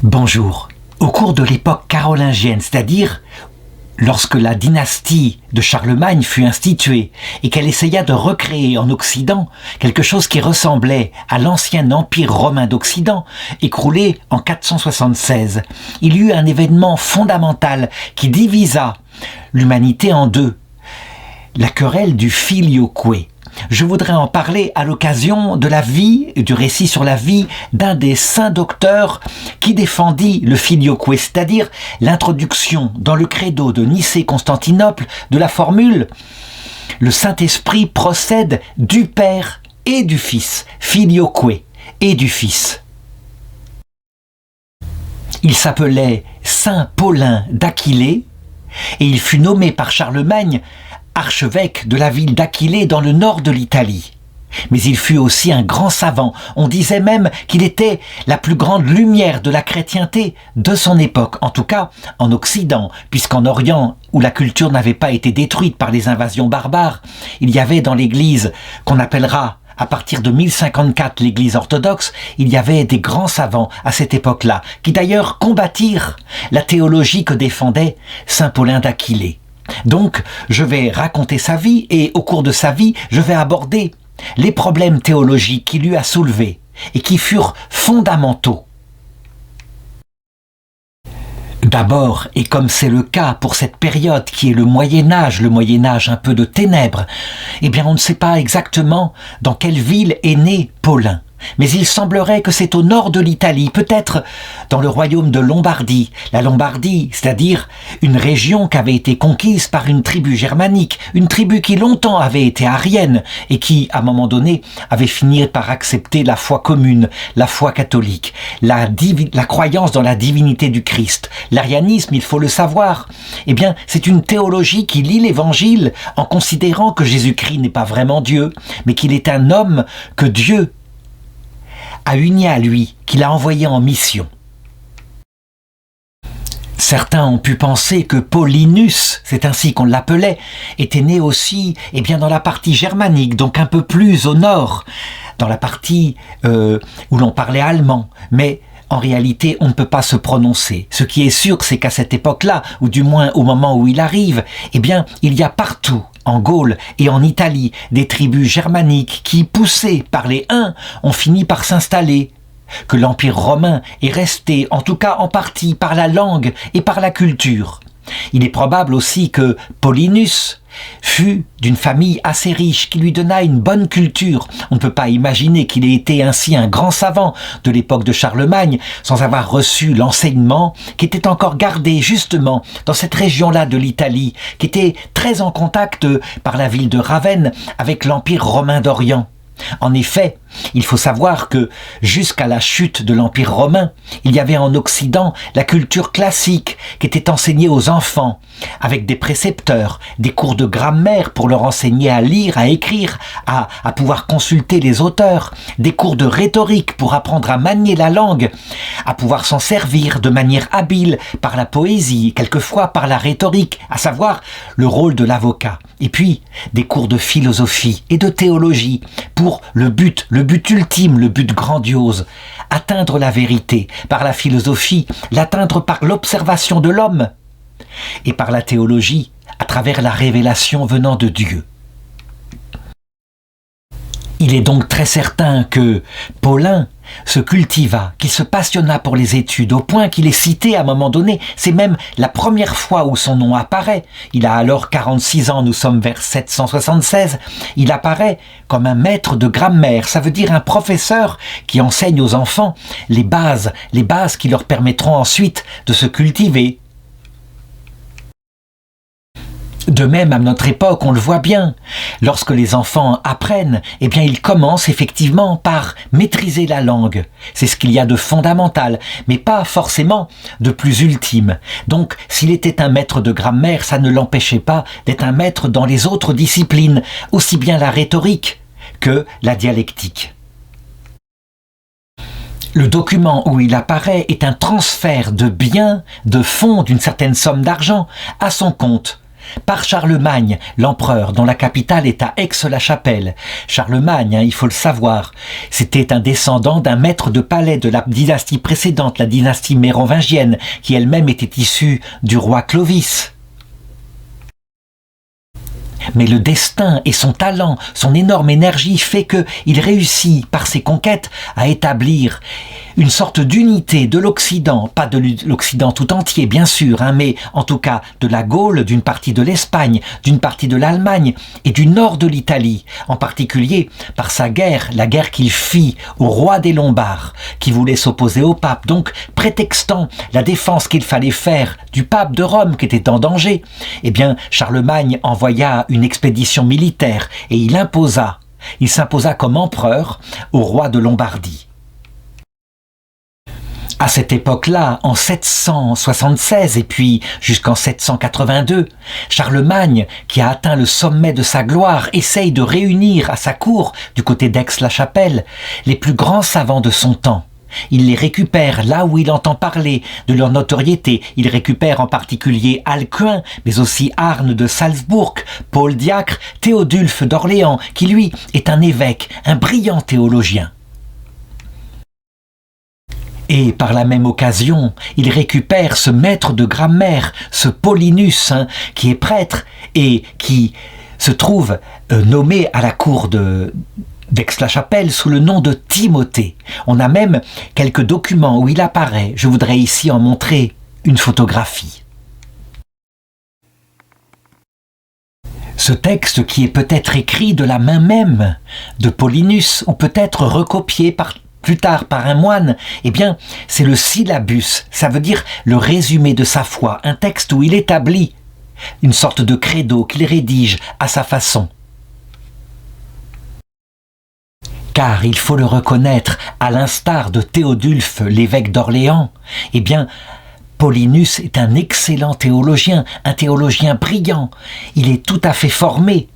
Bonjour. Au cours de l'époque carolingienne, c'est-à-dire lorsque la dynastie de Charlemagne fut instituée et qu'elle essaya de recréer en Occident quelque chose qui ressemblait à l'ancien empire romain d'Occident, écroulé en 476, il y eut un événement fondamental qui divisa l'humanité en deux, la querelle du filioque. Je voudrais en parler à l'occasion de la vie, du récit sur la vie d'un des saints docteurs qui défendit le filioque, c'est-à-dire l'introduction dans le credo de Nicée-Constantinople de la formule « Le Saint-Esprit procède du Père et du Fils, filioque et du Fils ». Il s'appelait Saint Paulin d'Aquilée et il fut nommé par Charlemagne archevêque de la ville d'Aquilée dans le nord de l'Italie. Mais il fut aussi un grand savant. On disait même qu'il était la plus grande lumière de la chrétienté de son époque, en tout cas en Occident, puisqu'en Orient, où la culture n'avait pas été détruite par les invasions barbares, il y avait dans l'Église, qu'on appellera à partir de 1054 l'Église orthodoxe, il y avait des grands savants à cette époque-là, qui d'ailleurs combattirent la théologie que défendait saint Paulin d'Aquilée. Donc, je vais raconter sa vie et au cours de sa vie, je vais aborder les problèmes théologiques qu'il lui a soulevés et qui furent fondamentaux. D'abord, et comme c'est le cas pour cette période qui est le Moyen-Âge un peu de ténèbres, eh bien on ne sait pas exactement dans quelle ville est né Paulin. Mais il semblerait que c'est au nord de l'Italie, peut-être dans le royaume de Lombardie. La Lombardie, c'est-à-dire une région qui avait été conquise par une tribu germanique, une tribu qui longtemps avait été arienne et qui, à un moment donné, avait fini par accepter la foi commune, la foi catholique, la croyance dans la divinité du Christ. L'arianisme, il faut le savoir, eh bien, c'est une théologie qui lit l'Évangile en considérant que Jésus-Christ n'est pas vraiment Dieu, mais qu'il est un homme que Dieu a uni à lui, qu'il a envoyé en mission. Certains ont pu penser que Paulinus, c'est ainsi qu'on l'appelait, était né aussi dans la partie germanique, donc un peu plus au nord, dans la partie où l'on parlait allemand. Mais en réalité, on ne peut pas se prononcer. Ce qui est sûr, c'est qu'à cette époque-là, ou du moins au moment où il arrive, il y a partout, en Gaule et en Italie, des tribus germaniques qui, poussées par les Huns, ont fini par s'installer. Que l'Empire romain est resté, en tout cas en partie, par la langue et par la culture. Il est probable aussi que Paulinus fut d'une famille assez riche qui lui donna une bonne culture. On ne peut pas imaginer qu'il ait été ainsi un grand savant de l'époque de Charlemagne sans avoir reçu l'enseignement qui était encore gardé justement dans cette région-là de l'Italie, qui était très en contact par la ville de Ravenne avec l'Empire romain d'Orient. En effet, il faut savoir que jusqu'à la chute de l'Empire romain, il y avait en Occident la culture classique qui était enseignée aux enfants, avec des précepteurs, des cours de grammaire pour leur enseigner à lire, à écrire, à pouvoir consulter les auteurs, des cours de rhétorique pour apprendre à manier la langue, à pouvoir s'en servir de manière habile par la poésie, quelquefois par la rhétorique, à savoir le rôle de l'avocat. Et puis, des cours de philosophie et de théologie pour le but ultime, le but grandiose, atteindre la vérité par la philosophie, l'atteindre par l'observation de l'homme et par la théologie à travers la révélation venant de Dieu. Il est donc très certain que Paulin se cultiva, qu'il se passionna pour les études, au point qu'il est cité à un moment donné. C'est même la première fois où son nom apparaît. Il a alors 46 ans, nous sommes vers 776. Il apparaît comme un maître de grammaire, ça veut dire un professeur qui enseigne aux enfants les bases qui leur permettront ensuite de se cultiver. De même, à notre époque, on le voit bien, lorsque les enfants apprennent, ils commencent effectivement par maîtriser la langue. C'est ce qu'il y a de fondamental, mais pas forcément de plus ultime. Donc, s'il était un maître de grammaire, ça ne l'empêchait pas d'être un maître dans les autres disciplines, aussi bien la rhétorique que la dialectique. Le document où il apparaît est un transfert de biens, de fonds d'une certaine somme d'argent à son compte. par Charlemagne, l'empereur, dont la capitale est à Aix-la-Chapelle. Charlemagne, il faut le savoir, c'était un descendant d'un maître de palais de la dynastie précédente, la dynastie mérovingienne, qui elle-même était issue du roi Clovis. Mais le destin et son talent, son énorme énergie fait qu'il réussit par ses conquêtes à établir une sorte d'unité de l'Occident, pas de l'Occident tout entier bien sûr, mais en tout cas de la Gaule, d'une partie de l'Espagne, d'une partie de l'Allemagne et du nord de l'Italie, en particulier par sa guerre, la guerre qu'il fit au roi des Lombards, qui voulait s'opposer au pape, donc prétextant la défense qu'il fallait faire du pape de Rome qui était en danger. Eh bien, Charlemagne envoya une expédition militaire et il s'imposa comme empereur au roi de Lombardie. À cette époque-là, en 776 et puis jusqu'en 782, Charlemagne, qui a atteint le sommet de sa gloire, essaye de réunir à sa cour, du côté d'Aix-la-Chapelle, les plus grands savants de son temps. Il les récupère là où il entend parler de leur notoriété. Il récupère en particulier Alcuin, mais aussi Arne de Salzbourg, Paul Diacre, Théodulphe d'Orléans, qui lui est un évêque, un brillant théologien. Et par la même occasion, il récupère ce maître de grammaire, ce Paulinus, qui est prêtre et qui se trouve nommé à la cour d'Aix-la-Chapelle sous le nom de Timothée. On a même quelques documents où il apparaît. Je voudrais ici en montrer une photographie. Ce texte qui est peut-être écrit de la main même de Paulinus ou peut-être recopié plus tard par un moine, eh bien, c'est le syllabus, ça veut dire le résumé de sa foi, un texte où il établit une sorte de credo qu'il rédige à sa façon. Car il faut le reconnaître, à l'instar de Théodulphe, l'évêque d'Orléans, eh bien, Paulinus est un excellent théologien, un théologien brillant. Il est tout à fait formé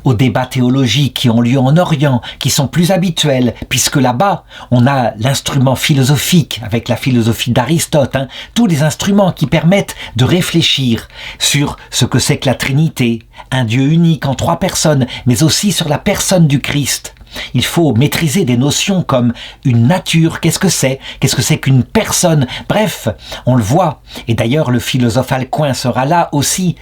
aux débats théologiques qui ont lieu en Orient, qui sont plus habituels, puisque là-bas, on a l'instrument philosophique, avec la philosophie d'Aristote, tous les instruments qui permettent de réfléchir sur ce que c'est que la Trinité, un Dieu unique en 3 personnes, mais aussi sur la personne du Christ. Il faut maîtriser des notions comme une nature, qu'est-ce que c'est qu'une personne, bref, on le voit. Et d'ailleurs, le philosophe Alcuin sera là aussi.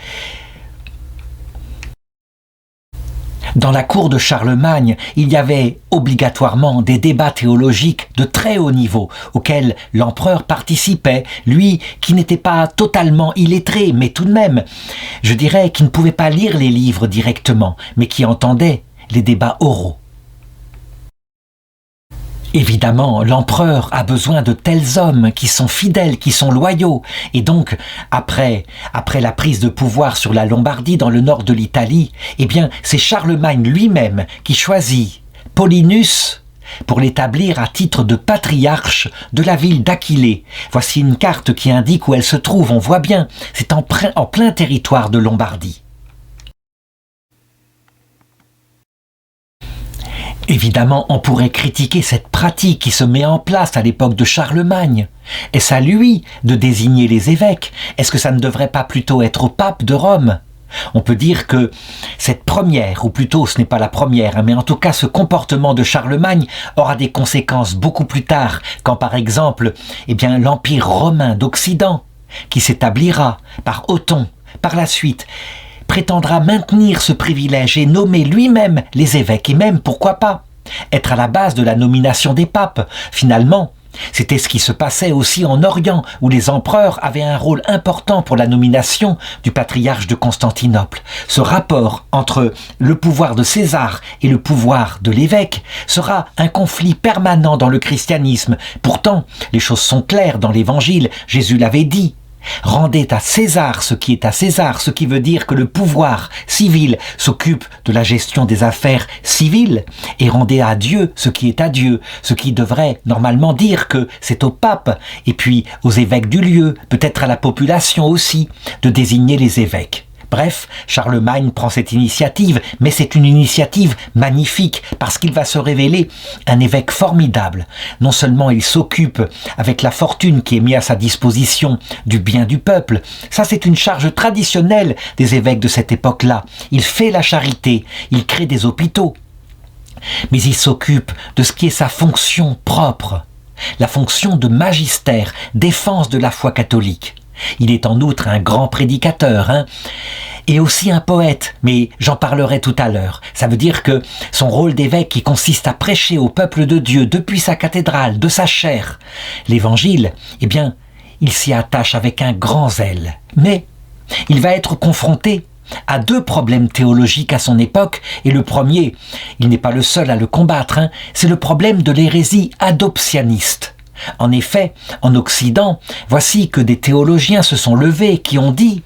Dans la cour de Charlemagne, il y avait obligatoirement des débats théologiques de très haut niveau, auxquels l'empereur participait, lui qui n'était pas totalement illettré, mais tout de même, je dirais qu'il ne pouvait pas lire les livres directement, mais qui entendait les débats oraux. Évidemment, l'empereur a besoin de tels hommes qui sont fidèles, qui sont loyaux. Et donc, après la prise de pouvoir sur la Lombardie, dans le nord de l'Italie, eh bien, c'est Charlemagne lui-même qui choisit Paulinus pour l'établir à titre de patriarche de la ville d'Aquilée. Voici une carte qui indique où elle se trouve, on voit bien, c'est en plein territoire de Lombardie. Évidemment, on pourrait critiquer cette pratique qui se met en place à l'époque de Charlemagne. Est-ce à lui de désigner les évêques? Est-ce que ça ne devrait pas plutôt être au pape de Rome? On peut dire que cette première, ou plutôt ce n'est pas la première, mais en tout cas ce comportement de Charlemagne aura des conséquences beaucoup plus tard, quand par exemple, l'Empire romain d'Occident, qui s'établira par Othon, par la suite, prétendra maintenir ce privilège et nommer lui-même les évêques, et même, pourquoi pas, être à la base de la nomination des papes. Finalement, c'était ce qui se passait aussi en Orient, où les empereurs avaient un rôle important pour la nomination du patriarche de Constantinople. Ce rapport entre le pouvoir de César et le pouvoir de l'évêque sera un conflit permanent dans le christianisme. Pourtant, les choses sont claires dans l'Évangile, Jésus l'avait dit. Rendez à César ce qui est à César, ce qui veut dire que le pouvoir civil s'occupe de la gestion des affaires civiles, et rendez à Dieu ce qui est à Dieu, ce qui devrait normalement dire que c'est au pape, et puis aux évêques du lieu, peut-être à la population aussi, de désigner les évêques. Bref, Charlemagne prend cette initiative, mais c'est une initiative magnifique parce qu'il va se révéler un évêque formidable. Non seulement il s'occupe avec la fortune qui est mise à sa disposition du bien du peuple, ça c'est une charge traditionnelle des évêques de cette époque-là. Il fait la charité, il crée des hôpitaux, mais il s'occupe de ce qui est sa fonction propre, la fonction de magistère, défense de la foi catholique. Il est en outre un grand prédicateur, et aussi un poète, mais j'en parlerai tout à l'heure. Ça veut dire que son rôle d'évêque qui consiste à prêcher au peuple de Dieu depuis sa cathédrale, de sa chaire, l'évangile, eh bien, il s'y attache avec un grand zèle. Mais il va être confronté à deux problèmes théologiques à son époque, et le premier, il n'est pas le seul à le combattre, c'est le problème de l'hérésie adoptionniste. En effet, en Occident, voici que des théologiens se sont levés qui ont dit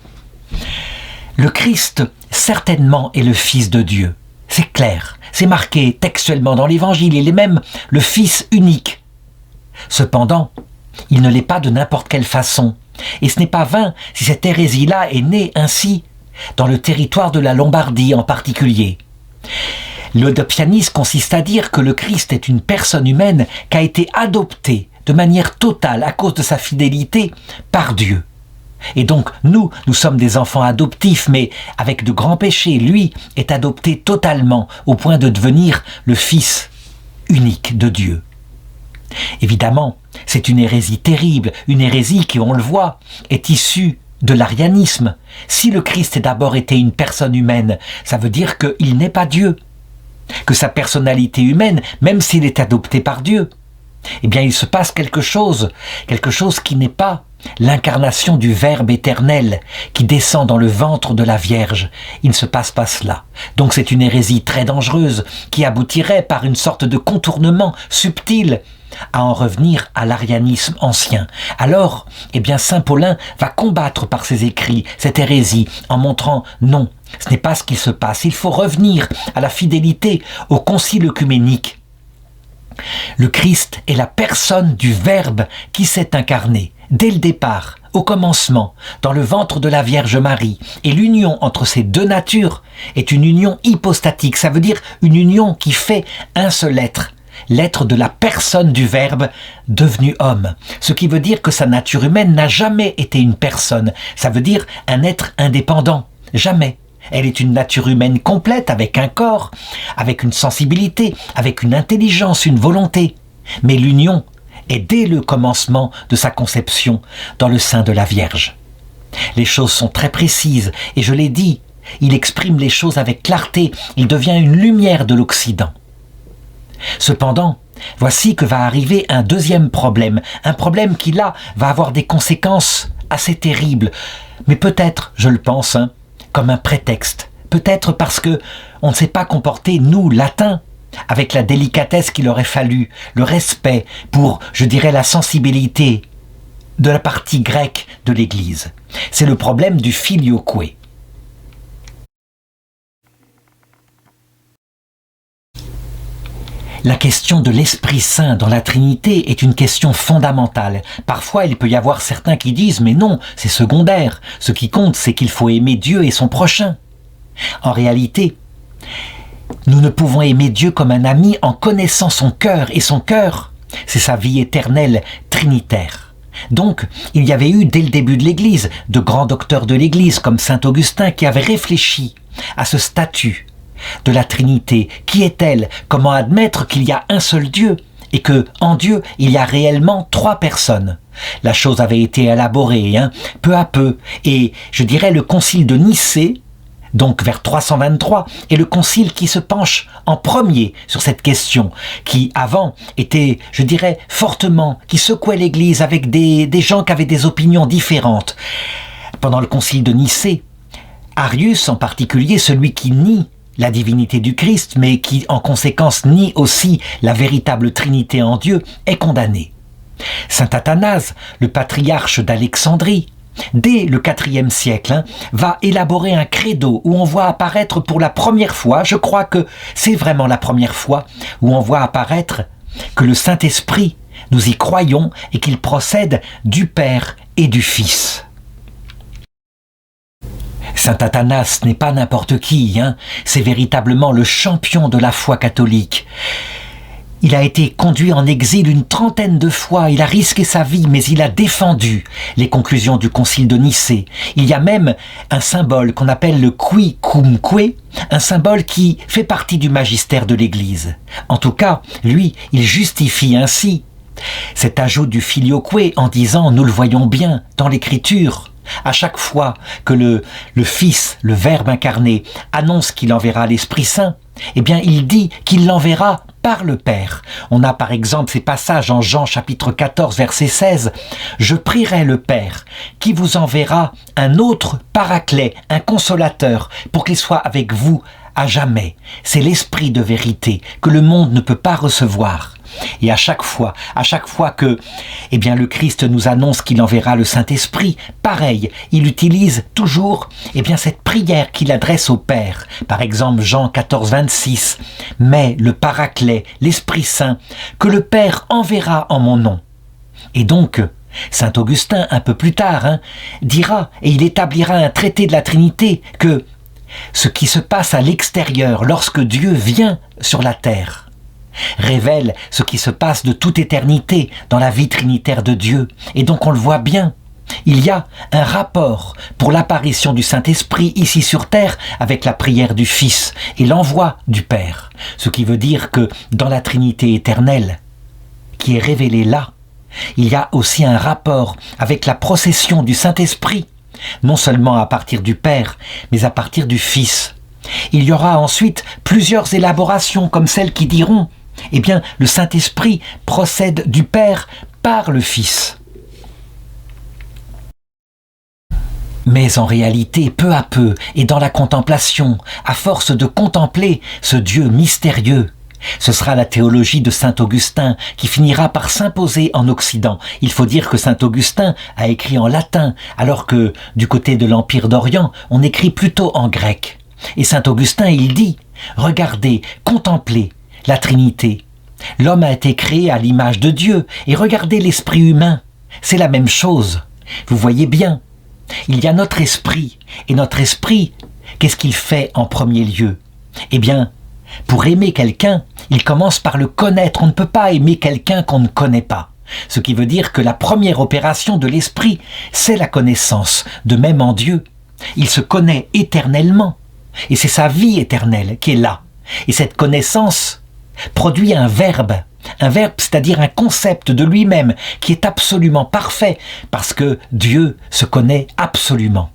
« Le Christ, certainement, est le Fils de Dieu. C'est clair, c'est marqué textuellement dans l'Évangile, il est même le Fils unique. Cependant, il ne l'est pas de n'importe quelle façon. Et ce n'est pas vain si cette hérésie-là est née ainsi dans le territoire de la Lombardie en particulier. L'adoptionnisme consiste à dire que le Christ est une personne humaine qui a été adoptée de manière totale à cause de sa fidélité par Dieu. Et donc nous sommes des enfants adoptifs, mais avec de grands péchés. Lui est adopté totalement au point de devenir le Fils unique de Dieu. Évidemment, c'est une hérésie terrible, une hérésie qui, on le voit, est issue de l'arianisme. Si le Christ a d'abord été une personne humaine, ça veut dire qu'il n'est pas Dieu, que sa personnalité humaine, même s'il est adopté par Dieu, eh bien il se passe quelque chose qui n'est pas l'incarnation du Verbe éternel qui descend dans le ventre de la Vierge. Il ne se passe pas cela. Donc c'est une hérésie très dangereuse qui aboutirait par une sorte de contournement subtil à en revenir à l'arianisme ancien. Alors, eh bien saint Paulin va combattre par ses écrits cette hérésie en montrant non, ce n'est pas ce qu'il se passe. Il faut revenir à la fidélité au concile œcuménique. Le Christ est la personne du Verbe qui s'est incarné dès le départ, au commencement, dans le ventre de la Vierge Marie. Et l'union entre ces deux natures est une union hypostatique, ça veut dire une union qui fait un seul être, l'être de la personne du Verbe devenu homme. Ce qui veut dire que sa nature humaine n'a jamais été une personne, ça veut dire un être indépendant, jamais. Elle est une nature humaine complète, avec un corps, avec une sensibilité, avec une intelligence, une volonté. Mais l'union est dès le commencement de sa conception dans le sein de la Vierge. Les choses sont très précises, et je l'ai dit, il exprime les choses avec clarté, il devient une lumière de l'Occident. Cependant, voici que va arriver un deuxième problème, un problème qui là va avoir des conséquences assez terribles, mais peut-être, je le pense, comme un prétexte, peut-être parce que on ne s'est pas comporté, nous, latins, avec la délicatesse qu'il aurait fallu, le respect pour, je dirais, la sensibilité de la partie grecque de l'Église. C'est le problème du filioque. La question de l'Esprit Saint dans la Trinité est une question fondamentale. Parfois, il peut y avoir certains qui disent « mais non, c'est secondaire. Ce qui compte, c'est qu'il faut aimer Dieu et son prochain. » En réalité, nous ne pouvons aimer Dieu comme un ami en connaissant son cœur. Et son cœur, c'est sa vie éternelle trinitaire. Donc, il y avait eu dès le début de l'Église de grands docteurs de l'Église comme saint Augustin qui avaient réfléchi à ce statut de la Trinité. Qui est-elle? Comment admettre qu'il y a un seul Dieu et que en Dieu il y a réellement trois personnes? La chose avait été élaborée peu à peu, et je dirais le concile de Nicée, donc vers 323, est le concile qui se penche en premier sur cette question, qui avant était, je dirais, fortement, qui secouait l'Église avec des gens qui avaient des opinions différentes. Pendant le concile de Nicée, Arius en particulier, celui qui nie la divinité du Christ, mais qui en conséquence nie aussi la véritable Trinité en Dieu, est condamné. Saint Athanase, le patriarche d'Alexandrie, dès le IVe siècle, va élaborer un credo où on voit apparaître pour la première fois, je crois que c'est vraiment la première fois, où on voit apparaître que le Saint-Esprit, nous y croyons, et qu'il procède du Père et du Fils. Saint Athanas n'est pas n'importe qui, hein. C'est véritablement le champion de la foi catholique. Il a été conduit en exil une trentaine de fois, il a risqué sa vie, mais il a défendu les conclusions du concile de Nicée. Il y a même un symbole qu'on appelle le quicumque, un symbole qui fait partie du magistère de l'Église. En tout cas, lui, il justifie ainsi cet ajout du filioque en disant « nous le voyons bien dans l'Écriture ». À chaque fois que le Fils, le Verbe incarné, annonce qu'il enverra l'Esprit Saint, eh bien il dit qu'il l'enverra par le Père. On a par exemple ces passages en Jean chapitre 14 verset 16. « Je prierai le Père qui vous enverra un autre paraclet, un consolateur, pour qu'il soit avec vous à jamais. C'est l'Esprit de vérité que le monde ne peut pas recevoir. » Et à chaque fois que le Christ nous annonce qu'il enverra le Saint-Esprit, pareil, il utilise toujours cette prière qu'il adresse au Père. Par exemple, Jean 14, 26, « Mais le Paraclet, l'Esprit Saint, que le Père enverra en mon nom. » Et donc, Saint Augustin, un peu plus tard, dira, et il établira un traité de la Trinité, que ce qui se passe à l'extérieur lorsque Dieu vient sur la terre révèle ce qui se passe de toute éternité dans la vie trinitaire de Dieu. Et donc on le voit bien, il y a un rapport pour l'apparition du Saint-Esprit ici sur terre avec la prière du Fils et l'envoi du Père. Ce qui veut dire que dans la Trinité éternelle, qui est révélée là, il y a aussi un rapport avec la procession du Saint-Esprit, non seulement à partir du Père, mais à partir du Fils. Il y aura ensuite plusieurs élaborations comme celles qui diront le Saint-Esprit procède du Père par le Fils. Mais en réalité, peu à peu, et dans la contemplation, à force de contempler ce Dieu mystérieux, ce sera la théologie de saint Augustin qui finira par s'imposer en Occident. Il faut dire que saint Augustin a écrit en latin, alors que du côté de l'Empire d'Orient, on écrit plutôt en grec. Et saint Augustin, il dit, regardez, contemplez la Trinité. L'homme a été créé à l'image de Dieu, et regardez l'esprit humain, c'est la même chose. Vous voyez bien, il y a notre esprit, et notre esprit, qu'est-ce qu'il fait en premier lieu? Pour aimer quelqu'un, il commence par le connaître. On ne peut pas aimer quelqu'un qu'on ne connaît pas. Ce qui veut dire que la première opération de l'esprit, c'est la connaissance. De même en Dieu, il se connaît éternellement. Et c'est sa vie éternelle qui est là. Et cette connaissance produit un verbe, c'est-à-dire un concept de lui-même qui est absolument parfait, parce que Dieu se connaît absolument.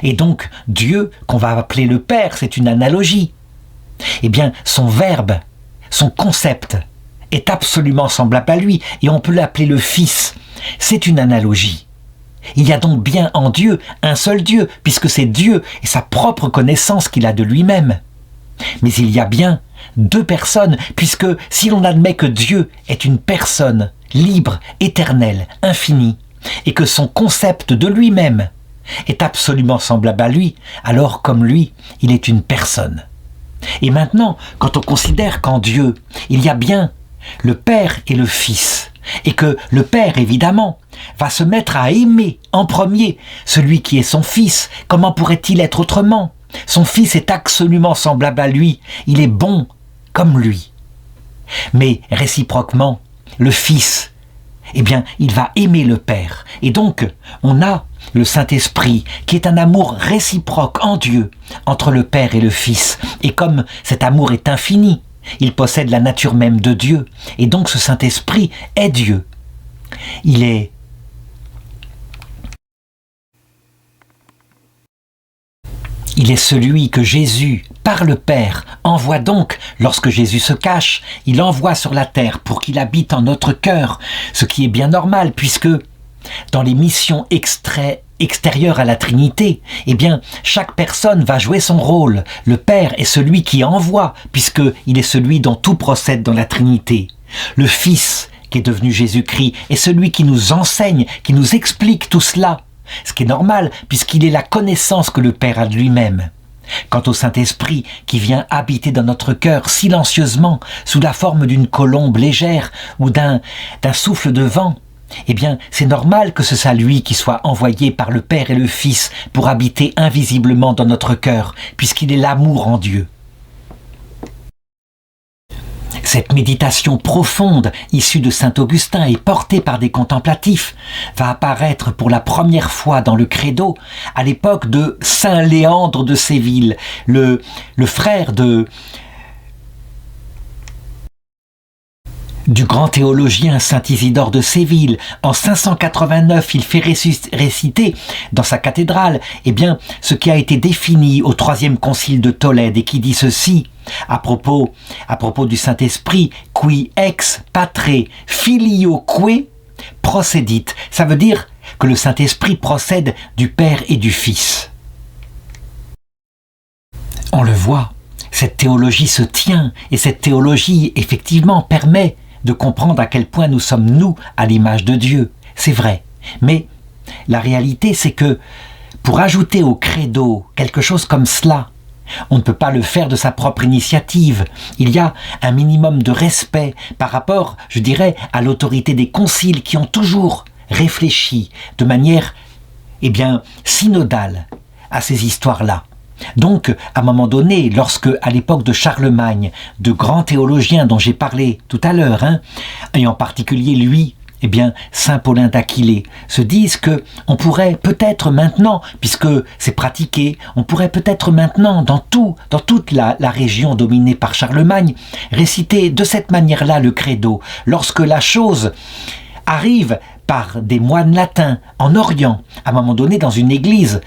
Et donc, Dieu, qu'on va appeler le Père, c'est une analogie. Son verbe, son concept est absolument semblable à lui, et on peut l'appeler le Fils. C'est une analogie. Il y a donc bien en Dieu un seul Dieu, puisque c'est Dieu et sa propre connaissance qu'il a de lui-même. Mais il y a bien deux personnes, puisque si l'on admet que Dieu est une personne libre, éternelle, infinie, et que son concept de lui-même est absolument semblable à lui, alors comme lui, il est une personne. Et maintenant, quand on considère qu'en Dieu, il y a bien le Père et le Fils, et que le Père, évidemment, va se mettre à aimer en premier celui qui est son Fils, comment pourrait-il être autrement? Son Fils est absolument semblable à lui, il est bon comme lui. Mais réciproquement, le Fils, il va aimer le Père. Et donc, on a le Saint-Esprit, qui est un amour réciproque en Dieu, entre le Père et le Fils. Et comme cet amour est infini, il possède la nature même de Dieu. Et donc ce Saint-Esprit est Dieu. Il est celui que Jésus, par le Père, envoie donc, lorsque Jésus se cache, il envoie sur la terre pour qu'il habite en notre cœur, ce qui est bien normal, puisque dans les missions extérieures à la Trinité, chaque personne va jouer son rôle. Le Père est celui qui envoie, puisqu'il est celui dont tout procède dans la Trinité. Le Fils, qui est devenu Jésus-Christ, est celui qui nous enseigne, qui nous explique tout cela. Ce qui est normal, puisqu'il est la connaissance que le Père a de lui-même. Quant au Saint-Esprit, qui vient habiter dans notre cœur silencieusement, sous la forme d'une colombe légère ou d'un souffle de vent, eh bien, c'est normal que ce soit lui qui soit envoyé par le Père et le Fils pour habiter invisiblement dans notre cœur, puisqu'il est l'amour en Dieu. Cette méditation profonde, issue de saint Augustin et portée par des contemplatifs, va apparaître pour la première fois dans le Credo à l'époque de saint Léandre de Séville, le frère du grand théologien saint Isidore de Séville. En 589, il fait réciter dans sa cathédrale ce qui a été défini au troisième concile de Tolède et qui dit ceci à propos du Saint-Esprit: qui ex patre filioque procedit. Ça veut dire que le Saint-Esprit procède du Père et du Fils. On le voit, cette théologie se tient, et cette théologie effectivement permet de comprendre à quel point nous sommes, nous, à l'image de Dieu. C'est vrai. Mais la réalité, c'est que pour ajouter au credo quelque chose comme cela, on ne peut pas le faire de sa propre initiative. Il y a un minimum de respect par rapport, je dirais, à l'autorité des conciles qui ont toujours réfléchi de manière, synodale à ces histoires-là. Donc, à un moment donné, lorsque, à l'époque de Charlemagne, de grands théologiens dont j'ai parlé tout à l'heure, et en particulier lui, saint Paulin d'Aquilée, se disent que on pourrait peut-être maintenant, puisque c'est pratiqué, on pourrait peut-être maintenant, dans toute la région dominée par Charlemagne, réciter de cette manière-là le credo. Lorsque la chose arrive par des moines latins en Orient, à un moment donné dans une église,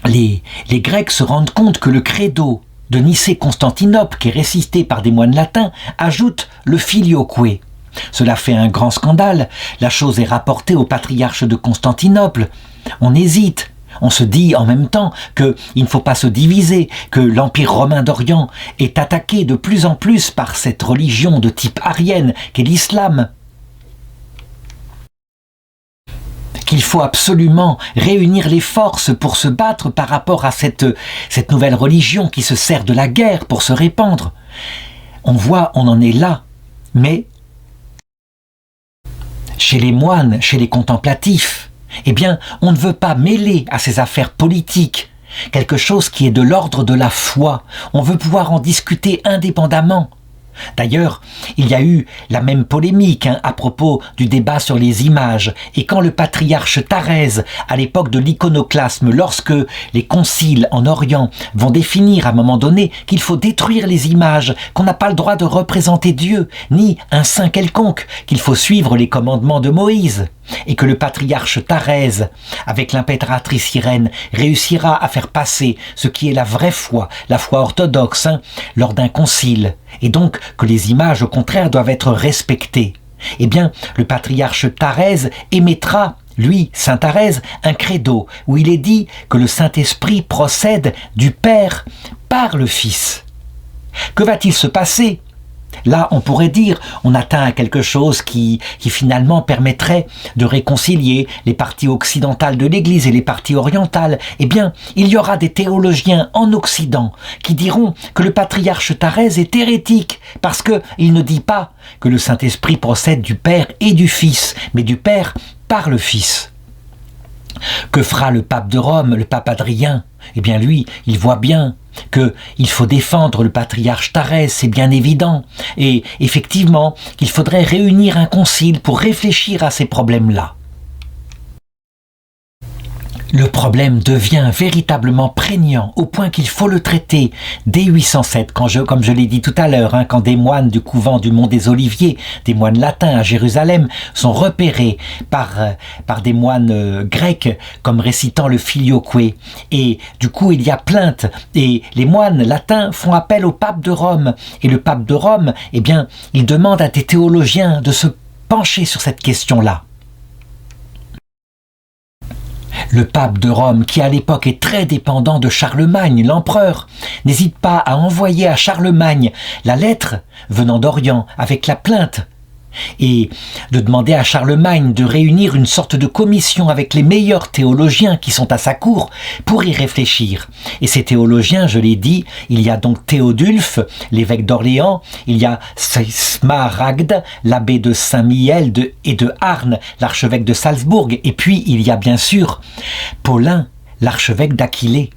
les Grecs se rendent compte que le credo de Nicée-Constantinople, qui est récité par des moines latins, ajoute le filioque. Cela fait un grand scandale. La chose est rapportée au patriarche de Constantinople. On hésite. On se dit en même temps qu'il ne faut pas se diviser, que l'Empire romain d'Orient est attaqué de plus en plus par cette religion de type arienne qu'est l'islam. Qu'il faut absolument réunir les forces pour se battre par rapport à cette nouvelle religion qui se sert de la guerre pour se répandre. On voit, on en est là, mais chez les moines, chez les contemplatifs, on ne veut pas mêler à ces affaires politiques quelque chose qui est de l'ordre de la foi. On veut pouvoir en discuter indépendamment. D'ailleurs, il y a eu la même polémique à propos du débat sur les images. Et quand le patriarche Thérèse, à l'époque de l'iconoclasme, lorsque les conciles en Orient vont définir à un moment donné qu'il faut détruire les images, qu'on n'a pas le droit de représenter Dieu, ni un saint quelconque, qu'il faut suivre les commandements de Moïse, et que le patriarche Thérèse, avec l'impératrice Irène, réussira à faire passer ce qui est la vraie foi, la foi orthodoxe, lors d'un concile, et donc que les images, au contraire, doivent être respectées. Le patriarche Thérèse émettra, lui, saint Thérèse, un credo, où il est dit que le Saint-Esprit procède du Père par le Fils. Que va-t-il se passer ? Là, on pourrait dire, on atteint à quelque chose qui finalement permettrait de réconcilier les parties occidentales de l'Église et les parties orientales. Il y aura des théologiens en Occident qui diront que le patriarche Thérèse est hérétique parce qu'il ne dit pas que le Saint-Esprit procède du Père et du Fils, mais du Père par le Fils. Que fera le pape de Rome, le pape Adrien ? Lui, il voit bien qu'il faut défendre le patriarche Thérèse, c'est bien évident. Et effectivement, qu'il faudrait réunir un concile pour réfléchir à ces problèmes-là. Le problème devient véritablement prégnant au point qu'il faut le traiter dès 807, comme je l'ai dit tout à l'heure, quand des moines du couvent du Mont des Oliviers, des moines latins à Jérusalem, sont repérés par des moines grecs comme récitant le filioque. Et du coup, il y a plainte. Et les moines latins font appel au pape de Rome. Et le pape de Rome, il demande à des théologiens de se pencher sur cette question-là. Le pape de Rome, qui à l'époque est très dépendant de Charlemagne, l'empereur, n'hésite pas à envoyer à Charlemagne la lettre venant d'Orient avec la plainte. et de demander à Charlemagne de réunir une sorte de commission avec les meilleurs théologiens qui sont à sa cour pour y réfléchir. Et ces théologiens, je l'ai dit, il y a donc Théodulphe, l'évêque d'Orléans, il y a Smaragde, l'abbé de Saint-Mihiel et de Arnes, l'archevêque de Salzbourg, et puis il y a bien sûr Paulin, l'archevêque d'Aquilée.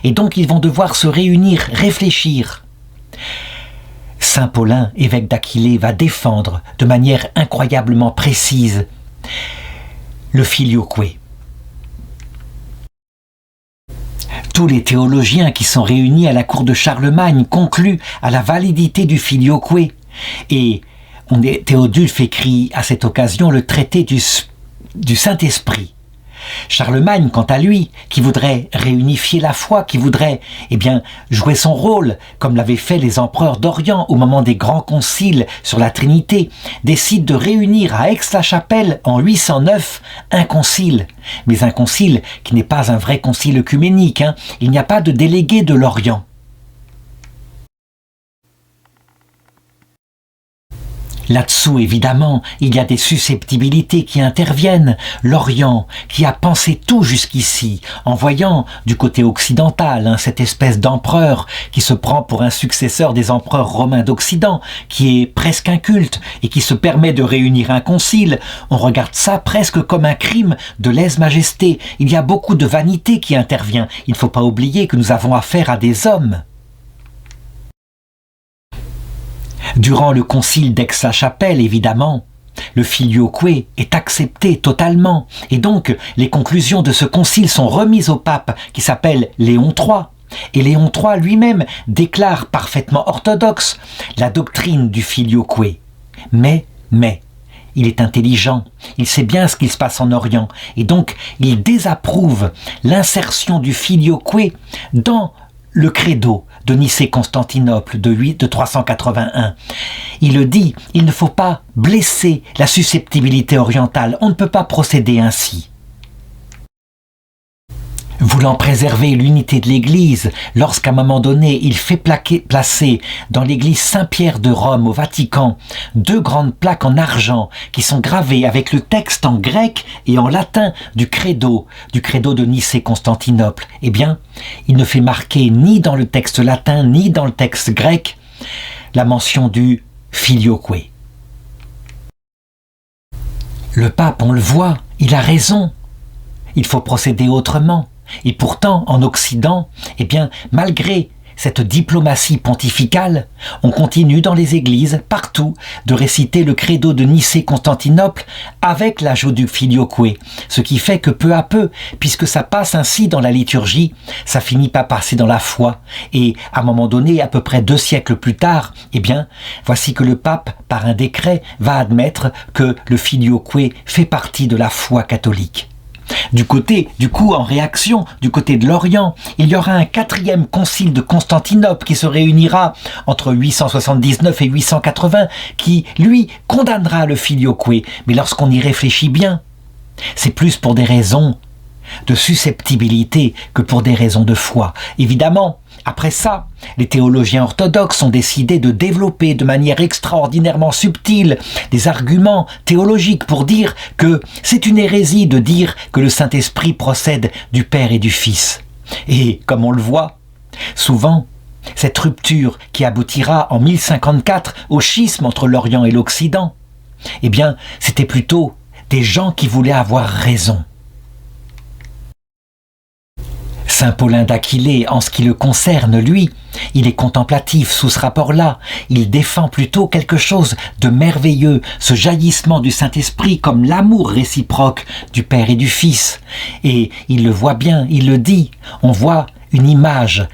Et donc ils vont devoir se réunir, réfléchir. Saint Paulin, évêque d'Aquilée, va défendre de manière incroyablement précise le filioque. Tous les théologiens qui sont réunis à la cour de Charlemagne concluent à la validité du filioque. Et Théodulphe écrit à cette occasion le traité du Saint-Esprit. Charlemagne, quant à lui, qui voudrait réunifier la foi, qui voudrait jouer son rôle, comme l'avaient fait les empereurs d'Orient au moment des grands conciles sur la Trinité, décide de réunir à Aix-la-Chapelle en 809 un concile. Mais un concile qui n'est pas un vrai concile œcuménique, il n'y a pas de délégué de l'Orient. Là-dessous, évidemment, il y a des susceptibilités qui interviennent. L'Orient, qui a pensé tout jusqu'ici, en voyant du côté occidental cette espèce d'empereur qui se prend pour un successeur des empereurs romains d'Occident, qui est presque inculte et qui se permet de réunir un concile, on regarde ça presque comme un crime de lèse-majesté. Il y a beaucoup de vanité qui intervient. Il ne faut pas oublier que nous avons affaire à des hommes. Durant le concile d'Aix-la-Chapelle, évidemment, le filioque est accepté totalement. Et donc, les conclusions de ce concile sont remises au pape, qui s'appelle Léon III. Et Léon III lui-même déclare parfaitement orthodoxe la doctrine du filioque. Mais, il est intelligent, il sait bien ce qui se passe en Orient. Et donc, il désapprouve l'insertion du filioque dans le credo de Nicée-Constantinople de 381. Il le dit, il ne faut pas blesser la susceptibilité orientale, on ne peut pas procéder ainsi. Voulant préserver l'unité de l'Église, lorsqu'à un moment donné, il fait placer dans l'église Saint-Pierre de Rome au Vatican 2 grandes plaques en argent qui sont gravées avec le texte en grec et en latin du credo de Nicée-Constantinople, il ne fait marquer ni dans le texte latin ni dans le texte grec la mention du filioque. Le pape, on le voit, il a raison. Il faut procéder autrement. Et pourtant, en Occident, malgré cette diplomatie pontificale, on continue dans les églises, partout, de réciter le credo de Nicée-Constantinople avec l'ajout du filioque. Ce qui fait que peu à peu, puisque ça passe ainsi dans la liturgie, ça finit par passer dans la foi. Et à un moment donné, à peu près 2 siècles plus tard, voici que le pape, par un décret, va admettre que le filioque fait partie de la foi catholique. En réaction, du côté de l'Orient, il y aura un 4e concile de Constantinople qui se réunira entre 879 et 880, qui, lui, condamnera le filioque. Mais lorsqu'on y réfléchit bien, c'est plus pour des raisons de susceptibilité que pour des raisons de foi. Évidemment, après ça, les théologiens orthodoxes ont décidé de développer de manière extraordinairement subtile des arguments théologiques pour dire que c'est une hérésie de dire que le Saint-Esprit procède du Père et du Fils. Et comme on le voit, souvent, cette rupture qui aboutira en 1054 au schisme entre l'Orient et l'Occident, c'était plutôt des gens qui voulaient avoir raison. Saint Paulin d'Aquilée, en ce qui le concerne, lui, il est contemplatif sous ce rapport-là. Il défend plutôt quelque chose de merveilleux, ce jaillissement du Saint-Esprit comme l'amour réciproque du Père et du Fils. Et il le voit bien, il le dit, on voit une image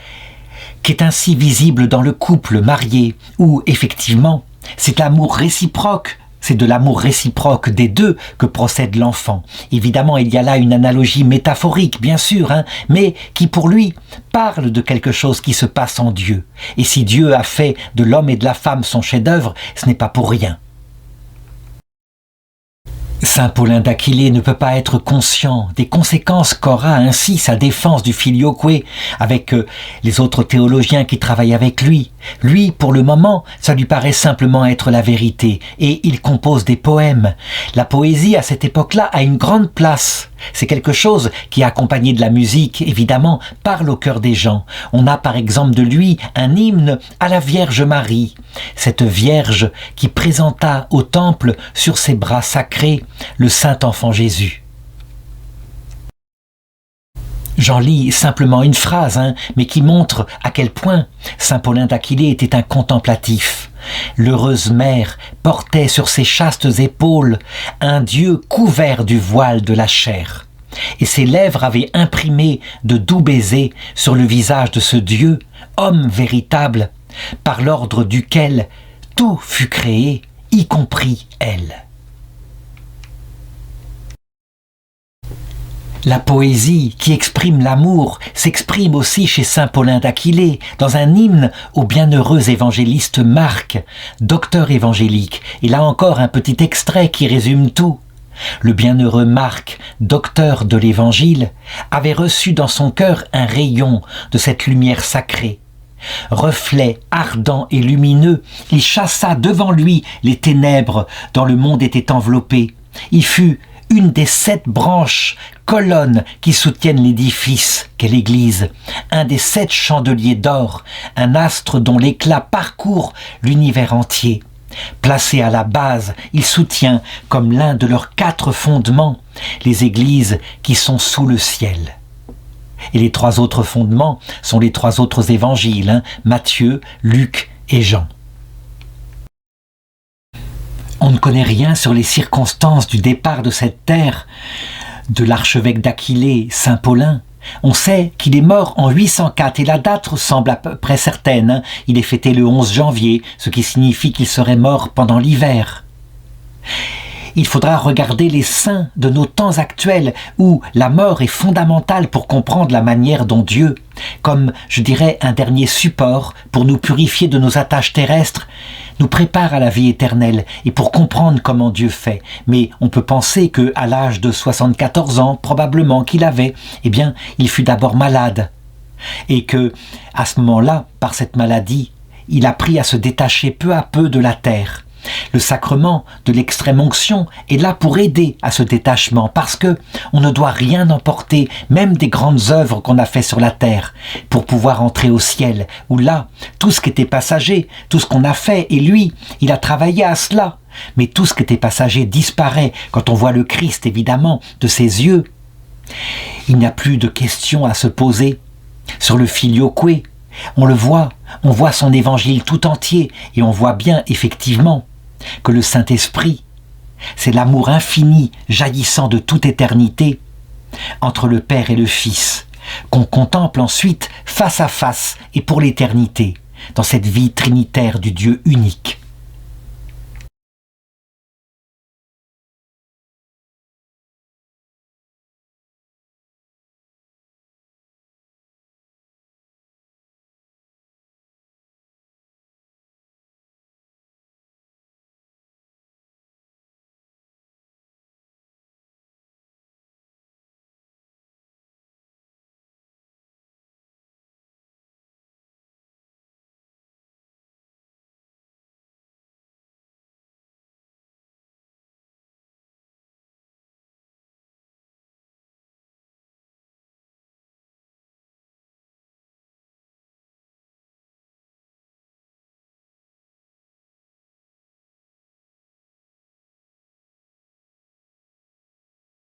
qui est ainsi visible dans le couple marié, où effectivement, c'est l'amour réciproque. C'est de l'amour réciproque des deux que procède l'enfant. Évidemment, il y a là une analogie métaphorique, bien sûr, mais qui pour lui parle de quelque chose qui se passe en Dieu. Et si Dieu a fait de l'homme et de la femme son chef-d'œuvre, ce n'est pas pour rien. Saint Paulin d'Aquilée ne peut pas être conscient des conséquences qu'aura ainsi sa défense du filioque avec les autres théologiens qui travaillent avec lui. Lui, pour le moment, ça lui paraît simplement être la vérité, et il compose des poèmes. La poésie, à cette époque-là, a une grande place. C'est quelque chose qui, accompagné de la musique, évidemment, parle au cœur des gens. On a par exemple de lui un hymne à la Vierge Marie, cette Vierge qui présenta au temple, sur ses bras sacrés, le Saint Enfant Jésus. J'en lis simplement une phrase, mais qui montre à quel point saint Paulin d'Aquilée était un contemplatif. L'heureuse mère portait sur ses chastes épaules un Dieu couvert du voile de la chair. Et ses lèvres avaient imprimé de doux baisers sur le visage de ce Dieu, homme véritable, par l'ordre duquel tout fut créé, y compris elle. La poésie qui exprime l'amour s'exprime aussi chez saint Paulin d'Aquilée dans un hymne au bienheureux évangéliste Marc, docteur évangélique. Et là encore un petit extrait qui résume tout. Le bienheureux Marc, docteur de l'Évangile, avait reçu dans son cœur un rayon de cette lumière sacrée. Reflet ardent et lumineux, il chassa devant lui les ténèbres dont le monde était enveloppé. Il fut une des 7 branches, colonnes qui soutiennent l'édifice qu'est l'Église, un des 7 chandeliers d'or, un astre dont l'éclat parcourt l'univers entier. Placé à la base, il soutient, comme l'un de leurs 4 fondements, les églises qui sont sous le ciel. Et les 3 autres fondements sont les 3 autres évangiles, Matthieu, Luc et Jean. On ne connaît rien sur les circonstances du départ de cette terre de l'archevêque d'Aquilée, saint Paulin. On sait qu'il est mort en 804 et la date semble à peu près certaine. Il est fêté le 11 janvier, ce qui signifie qu'il serait mort pendant l'hiver. Il faudra regarder les saints de nos temps actuels où la mort est fondamentale pour comprendre la manière dont Dieu, comme je dirais un dernier support pour nous purifier de nos attaches terrestres, nous prépare à la vie éternelle et pour comprendre comment Dieu fait. Mais on peut penser que à l'âge de 74 ans, probablement qu'il avait, il fut d'abord malade et que à ce moment-là, par cette maladie, il apprit à se détacher peu à peu de la terre. Le sacrement de l'extrême onction est là pour aider à ce détachement parce que on ne doit rien emporter, même des grandes œuvres qu'on a fait sur la terre, pour pouvoir entrer au ciel, où là, tout ce qui était passager, tout ce qu'on a fait, et lui, il a travaillé à cela, mais tout ce qui était passager disparaît quand on voit le Christ, évidemment, de ses yeux. Il n'y a plus de questions à se poser sur le filioque. On le voit, on voit son évangile tout entier, et on voit bien, effectivement, que le Saint-Esprit, c'est l'amour infini jaillissant de toute éternité entre le Père et le Fils, qu'on contemple ensuite face à face et pour l'éternité, dans cette vie trinitaire du Dieu unique.